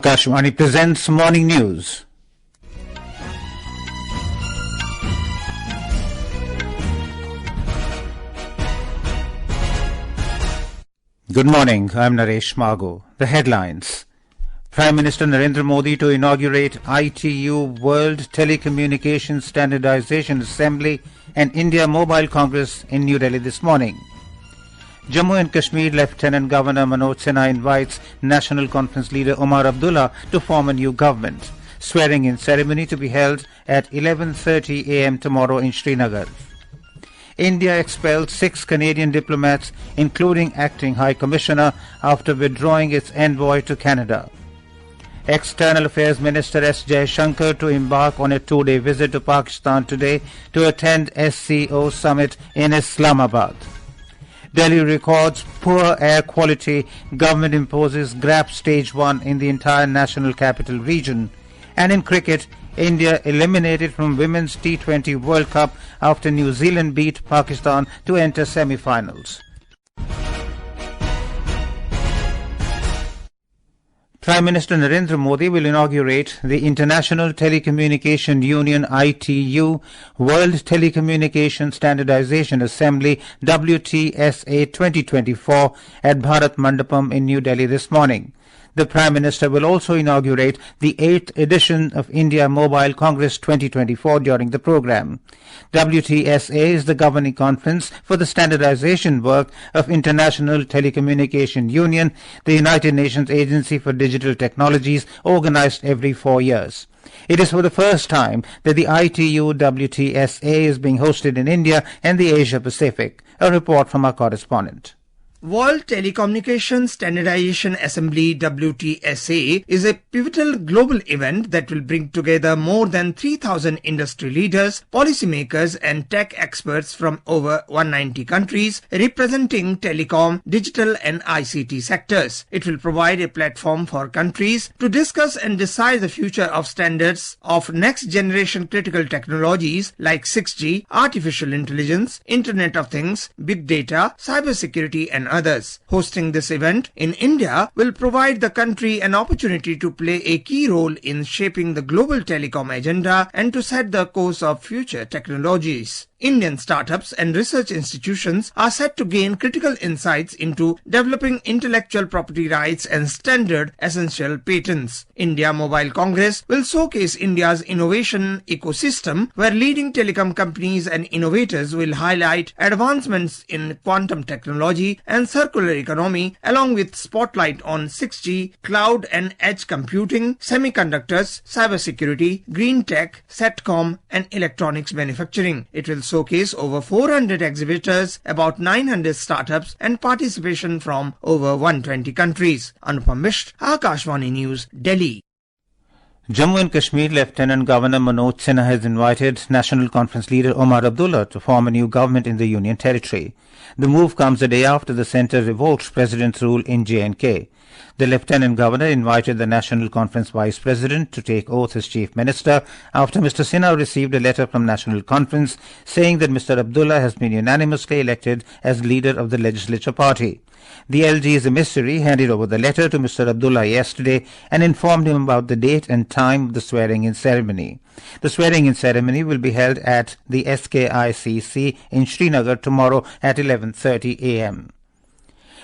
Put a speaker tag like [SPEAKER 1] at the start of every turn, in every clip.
[SPEAKER 1] Kashmir presents Morning News. Good morning, I'm Naresh Margo. The headlines. Prime Minister Narendra Modi to inaugurate ITU World Telecommunication Standardization Assembly and India Mobile Congress in New Delhi this morning. Jammu and Kashmir Lieutenant Governor Manoj Sinha invites National Conference leader Omar Abdullah to form a new government. Swearing-in ceremony to be held at 11:30 a.m. tomorrow in Srinagar. India expelled 6 Canadian diplomats, including Acting High Commissioner, after withdrawing its envoy to Canada. External Affairs Minister S Jaishankar to embark on a 2-day visit to Pakistan today to attend SCO Summit in Islamabad. Delhi records poor air quality. Government imposes GRAP Stage 1 in the entire National Capital Region. And in cricket, India eliminated from Women's T20 World Cup after New Zealand beat Pakistan to enter semi-finals. Prime Minister Narendra Modi will inaugurate the International Telecommunication Union ITU World Telecommunication Standardization Assembly WTSA 2024 at Bharat Mandapam in New Delhi this morning. The Prime Minister will also inaugurate the 8th edition of India Mobile Congress 2024 during the program. WTSA is the governing conference for the standardization work of International Telecommunication Union, the United Nations Agency for Digital Technologies, organized every 4 years. It is for the first time that the ITU WTSA is being hosted in India and the Asia Pacific. A report from our correspondent.
[SPEAKER 2] World Telecommunication Standardization Assembly WTSA is a pivotal global event that will bring together more than 3,000 industry leaders, policymakers and tech experts from over 190 countries representing telecom, digital and ICT sectors. It will provide a platform for countries to discuss and decide the future of standards of next generation critical technologies like 6G, artificial intelligence, Internet of Things, big data, cybersecurity and others. Hosting this event in India will provide the country an opportunity to play a key role in shaping the global telecom agenda and to set the course of future technologies. Indian startups and research institutions are set to gain critical insights into developing intellectual property rights and standard essential patents. India Mobile Congress will showcase India's innovation ecosystem, where leading telecom companies and innovators will highlight advancements in quantum technology and circular economy, along with spotlight on 6G, cloud and edge computing, semiconductors, cybersecurity, green tech, satcom and electronics manufacturing. It will showcase over 400 exhibitors, about 900 startups and participation from over 120 countries. Anupam Mishra, Akashvani News, Delhi.
[SPEAKER 1] Jammu and Kashmir Lieutenant Governor Manoj Sinha has invited National Conference leader Omar Abdullah to form a new government in the Union Territory. The move comes a day after the centre revoked President's rule in J&K. The Lieutenant Governor invited the National Conference Vice President to take oath as Chief Minister after Mr. Sinha received a letter from National Conference saying that Mr. Abdullah has been unanimously elected as leader of the Legislature Party. The LG's emissary handed over the letter to Mr. Abdullah yesterday and informed him about the date and time of the swearing-in ceremony. The swearing-in ceremony will be held at the SKICC in Srinagar tomorrow at 11:30 a.m.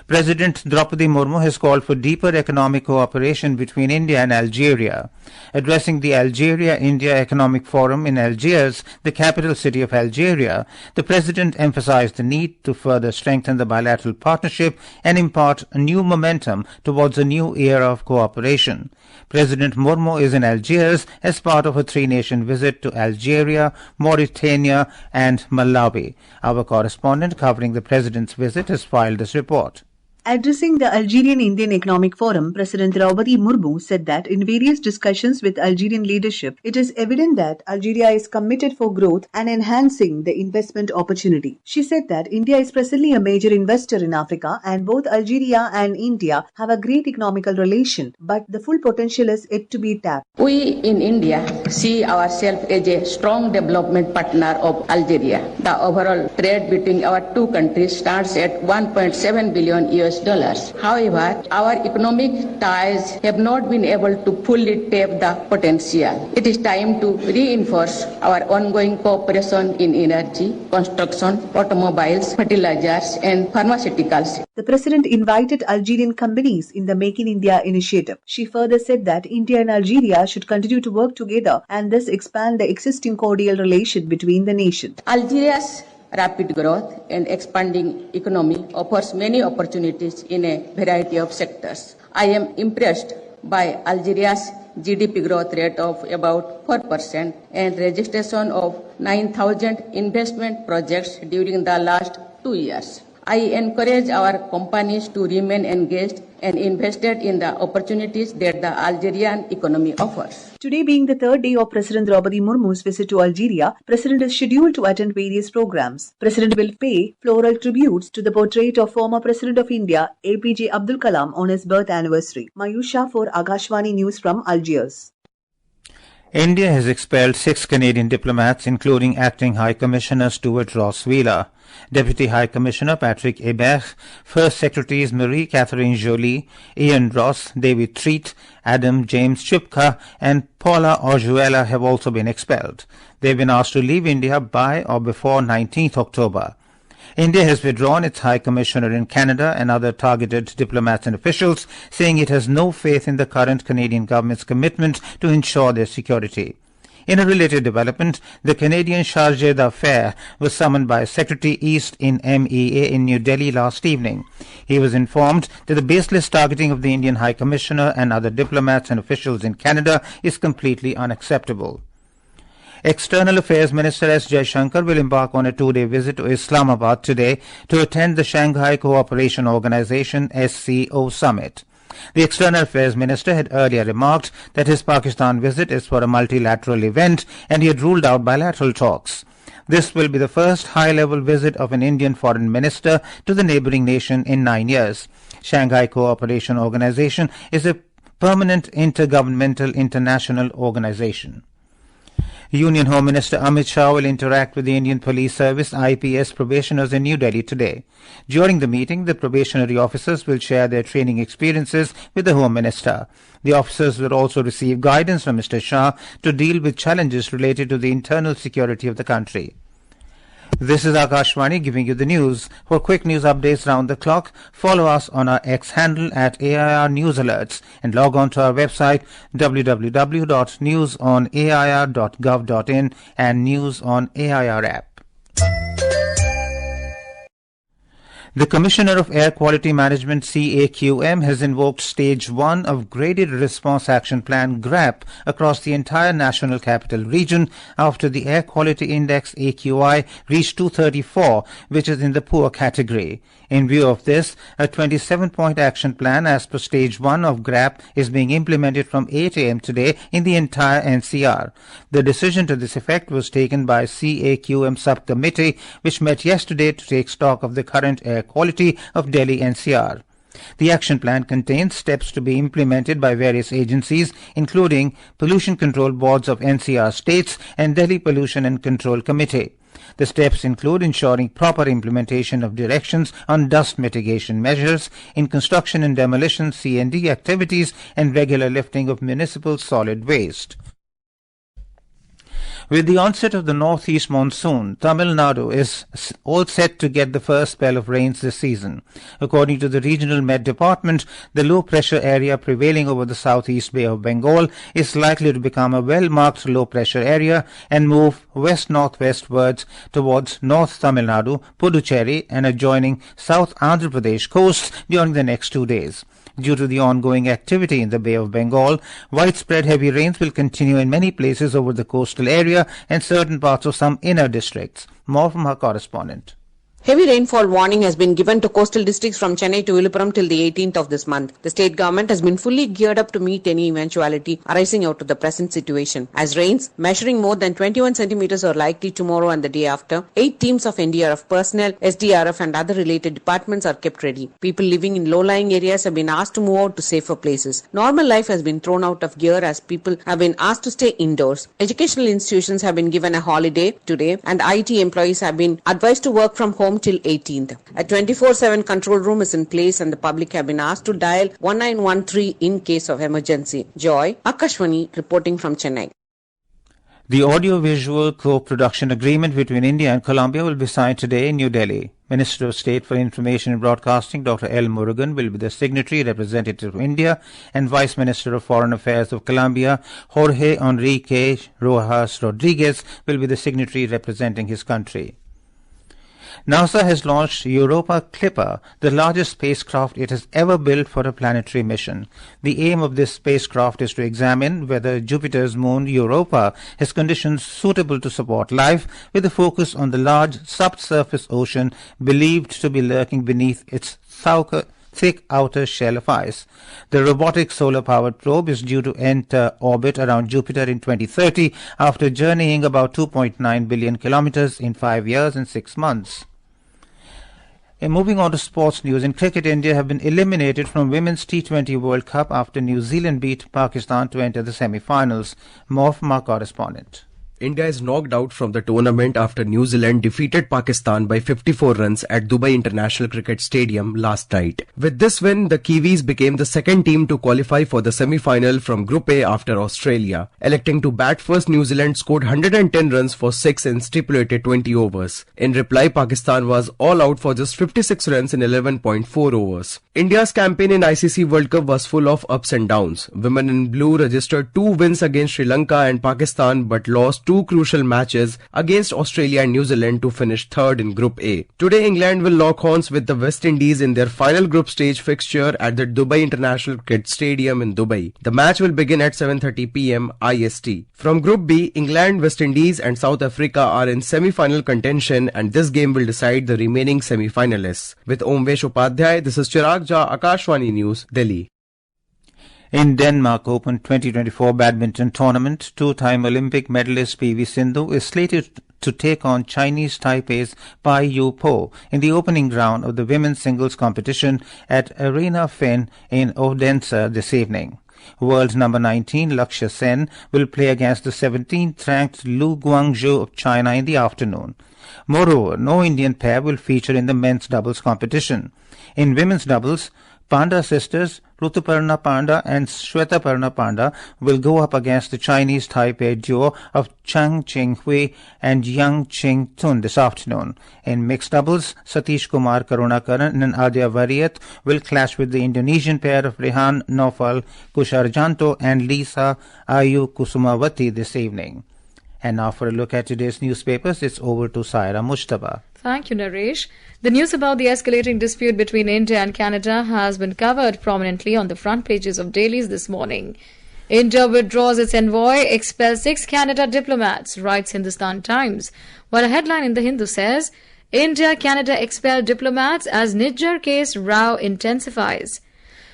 [SPEAKER 1] President Draupadi Murmu has called for deeper economic cooperation between India and Algeria. Addressing the Algeria-India Economic Forum in Algiers, the capital city of Algeria, the President emphasized the need to further strengthen the bilateral partnership and impart a new momentum towards a new era of cooperation. President Murmu is in Algiers as part of a 3-nation visit to Algeria, Mauritania and Malawi. Our correspondent covering the President's visit has filed this report.
[SPEAKER 3] Addressing the Algerian Indian Economic Forum, President Draupadi Murmu said that in various discussions with Algerian leadership, it is evident that Algeria is committed for growth and enhancing the investment opportunity. She said that India is presently a major investor in Africa and both Algeria and India have a great economical relation, but the full potential is yet to be tapped.
[SPEAKER 4] We in India see ourselves as a strong development partner of Algeria. The overall trade between our two countries stands at $1.7 billion US. However, our economic ties have not been able to fully tap the potential. It is time to reinforce our ongoing cooperation in energy, construction, automobiles, fertilizers, and pharmaceuticals.
[SPEAKER 3] The President invited Algerian companies in the Make in India initiative. She further said that India and Algeria should continue to work together and thus expand the existing cordial relation between the nations.
[SPEAKER 4] Algeria's rapid growth and expanding economy offers many opportunities in a variety of sectors. I am impressed by Algeria's GDP growth rate of about 4% and registration of 9,000 investment projects during the last 2 years. I encourage our companies to remain engaged and invested in the opportunities that the Algerian economy offers.
[SPEAKER 3] Today being the third day of President Draupadi Murmu's visit to Algeria, President is scheduled to attend various programs. President will pay floral tributes to the portrait of former President of India, APJ Abdul Kalam, on his birth anniversary. Mayusha for Akashvani News from Algiers.
[SPEAKER 1] India has expelled 6 Canadian diplomats, including Acting High Commissioner Stuart Ross Wheeler, Deputy High Commissioner Patrick Hebert, First Secretaries Marie-Catherine Joly, Ian Ross, David Treat, Adam James Chupka, and Paula Orjuela have also been expelled. They have been asked to leave India by or before 19th October. India has withdrawn its High Commissioner in Canada and other targeted diplomats and officials, saying it has no faith in the current Canadian government's commitment to ensure their security. In a related development, the Canadian Chargé d'Affaires was summoned by Secretary East in MEA in New Delhi last evening. He was informed that the baseless targeting of the Indian High Commissioner and other diplomats and officials in Canada is completely unacceptable. External Affairs Minister S Jaishankar will embark on a 2-day visit to Islamabad today to attend the Shanghai Cooperation Organization SCO Summit. The External Affairs Minister had earlier remarked that his Pakistan visit is for a multilateral event and he had ruled out bilateral talks. This will be the first high-level visit of an Indian foreign minister to the neighboring nation in 9 years. Shanghai Cooperation Organization is a permanent intergovernmental international organization. Union Home Minister Amit Shah will interact with the Indian Police Service IPS probationers in New Delhi today. During the meeting, the probationary officers will share their training experiences with the Home Minister. The officers will also receive guidance from Mr. Shah to deal with challenges related to the internal security of the country. This is Akashvani giving you the news. For quick news updates round the clock, follow us on our X handle at AIR News Alerts and log on to our website www.newsonair.gov.in and News on AIR app. The Commissioner of Air Quality Management CAQM has invoked Stage 1 of Graded Response Action Plan GRAP across the entire National Capital Region after the Air Quality Index AQI reached 234, which is in the poor category. In view of this, a 27-point action plan as per Stage 1 of GRAP is being implemented from 8 a.m. today in the entire NCR. The decision to this effect was taken by CAQM subcommittee, which met yesterday to take stock of the current air quality of Delhi NCR. The action plan contains steps to be implemented by various agencies, including Pollution Control Boards of NCR states and Delhi Pollution and Control Committee. The steps include ensuring proper implementation of directions on dust mitigation measures in construction and demolition C&D activities and regular lifting of municipal solid waste. With the onset of the northeast monsoon, Tamil Nadu is all set to get the first spell of rains this season. According to the Regional Met Department, the low-pressure area prevailing over the southeast Bay of Bengal is likely to become a well-marked low-pressure area and move west-northwestwards towards North Tamil Nadu, Puducherry and adjoining South Andhra Pradesh coasts during the next 2 days. Due to the ongoing activity in the Bay of Bengal, widespread heavy rains will continue in many places over the coastal area and certain parts of some inner districts. More from our correspondent.
[SPEAKER 5] Heavy rainfall warning has been given to coastal districts from Chennai to Viluppuram till the 18th of this month. The state government has been fully geared up to meet any eventuality arising out of the present situation. As rains measuring more than 21 centimeters are likely tomorrow and the day after, 8 teams of NDRF personnel, SDRF and other related departments are kept ready. People living in low-lying areas have been asked to move out to safer places. Normal life has been thrown out of gear as people have been asked to stay indoors. Educational institutions have been given a holiday today and IT employees have been advised to work from home home till 18th. A 24/7 control room is in place and the public have been asked to dial 1913 in case of emergency. Joy, Akashwani reporting from Chennai.
[SPEAKER 1] The audio-visual co-production agreement between India and Colombia will be signed today in New Delhi. Minister of State for Information and Broadcasting Dr. L. Murugan will be the signatory representative of India, and Vice Minister of Foreign Affairs of Colombia, Jorge Enrique Rojas Rodriguez, will be the signatory representing his country. NASA has launched Europa Clipper, the largest spacecraft it has ever built for a planetary mission. The aim of this spacecraft is to examine whether Jupiter's moon Europa has conditions suitable to support life, with a focus on the large subsurface ocean believed to be lurking beneath its thick outer shell of ice. The robotic solar-powered probe is due to enter orbit around Jupiter in 2030 after journeying about 2.9 billion kilometers in 5 years and 6 months. And moving on to sports news, in cricket, India have been eliminated from Women's T20 World Cup after New Zealand beat Pakistan to enter the semi-finals. More from our correspondent.
[SPEAKER 6] India is knocked out from the tournament after New Zealand defeated Pakistan by 54 runs at Dubai International Cricket Stadium last night. With this win, the Kiwis became the second team to qualify for the semi-final from Group A after Australia. Electing to bat first, New Zealand scored 110 runs for 6 in stipulated 20 overs. In reply, Pakistan was all out for just 56 runs in 11.4 overs. India's campaign in ICC World Cup was full of ups and downs. Women in blue registered 2 wins against Sri Lanka and Pakistan but lost 2 crucial matches against Australia and New Zealand to finish third in Group A. Today, England will lock horns with the West Indies in their final group stage fixture at the Dubai International Cricket Stadium in Dubai. The match will begin at 7:30 p.m. IST. From Group B, England, West Indies and South Africa are in semi-final contention, and this game will decide the remaining semi-finalists. With Omvesh Upadhyay, this is Chirag Jha, Akashwani News, Delhi.
[SPEAKER 1] In Denmark Open 2024 badminton tournament, two-time Olympic medalist P.V. Sindhu is slated to take on Chinese Taipei's Pai Yu Po in the opening round of the women's singles competition at Arena Finn in Odense this evening. World number 19 Lakshya Sen will play against the 17th ranked Lu Guangzhou of China in the afternoon. Moreover, no Indian pair will feature in the men's doubles competition. In women's doubles, Panda sisters Rutuparna Panda and Shwetaparna Panda will go up against the Chinese Taipei duo of Chang Ching-hui and Yang Ching-tun this afternoon. In mixed doubles, Satish Kumar Karunakaran and Adya Variat will clash with the Indonesian pair of Rehan Nofal Kusharjanto and Lisa Ayu Kusumawati this evening. And now for a look at today's newspapers, it's over to Saira Mushtaba.
[SPEAKER 7] Thank you, Naresh. The news about the escalating dispute between India and Canada has been covered prominently on the front pages of dailies this morning. India withdraws its envoy, expels 6 Canada diplomats, writes Hindustan Times, while a headline in the Hindu says, India-Canada expel diplomats as Nijjar case row intensifies.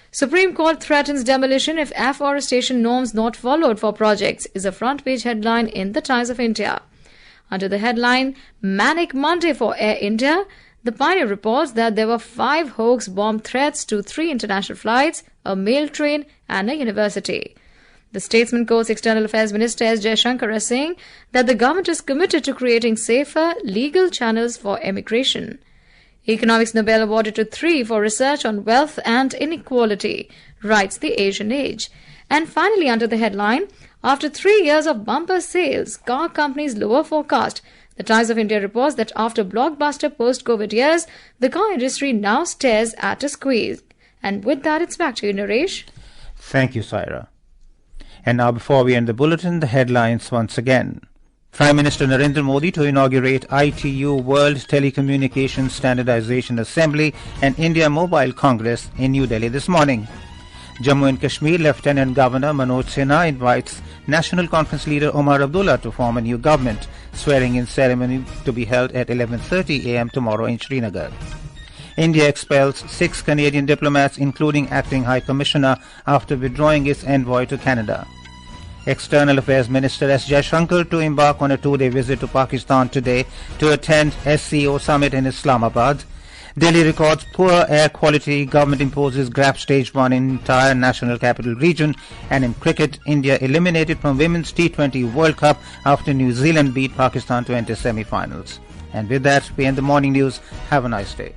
[SPEAKER 7] Supreme Court threatens demolition if afforestation norms not followed for projects, is a front page headline in the Times of India. Under the headline, Manic Monday for Air India, the Pioneer reports that there were 5 hoax bomb threats to 3 international flights, a mail train and a university. The Statesman quotes External Affairs Minister S Jaishankar as saying that the government is committed to creating safer, legal channels for immigration. Economics Nobel awarded to 3 for research on wealth and inequality, writes the Asian Age. And finally, under the headline, after 3 years of bumper sales, car companies lower forecast. The Times of India reports that after blockbuster post-COVID years, the car industry now stares at a squeeze. And with that, it's back to you, Naresh.
[SPEAKER 1] Thank you, Saira. And now, before we end the bulletin, the headlines once again. Prime Minister Narendra Modi to inaugurate ITU World Telecommunication Standardization Assembly and India Mobile Congress in New Delhi this morning. Jammu and Kashmir Lieutenant Governor Manoj Sinha invites National Conference leader Omar Abdullah to form a new government. Swearing-in ceremony to be held at 11:30 a.m. tomorrow in Srinagar. India expels 6 Canadian diplomats, including Acting High Commissioner, after withdrawing its envoy to Canada. External Affairs Minister S Jaishankar to embark on a 2-day visit to Pakistan today to attend SCO Summit in Islamabad. Delhi records poor air quality. Government imposes GRAP Stage 1 in entire national capital region. And in cricket, India eliminated from Women's T20 World Cup after New Zealand beat Pakistan to enter semi-finals. And with that, we end the morning news. Have a nice day.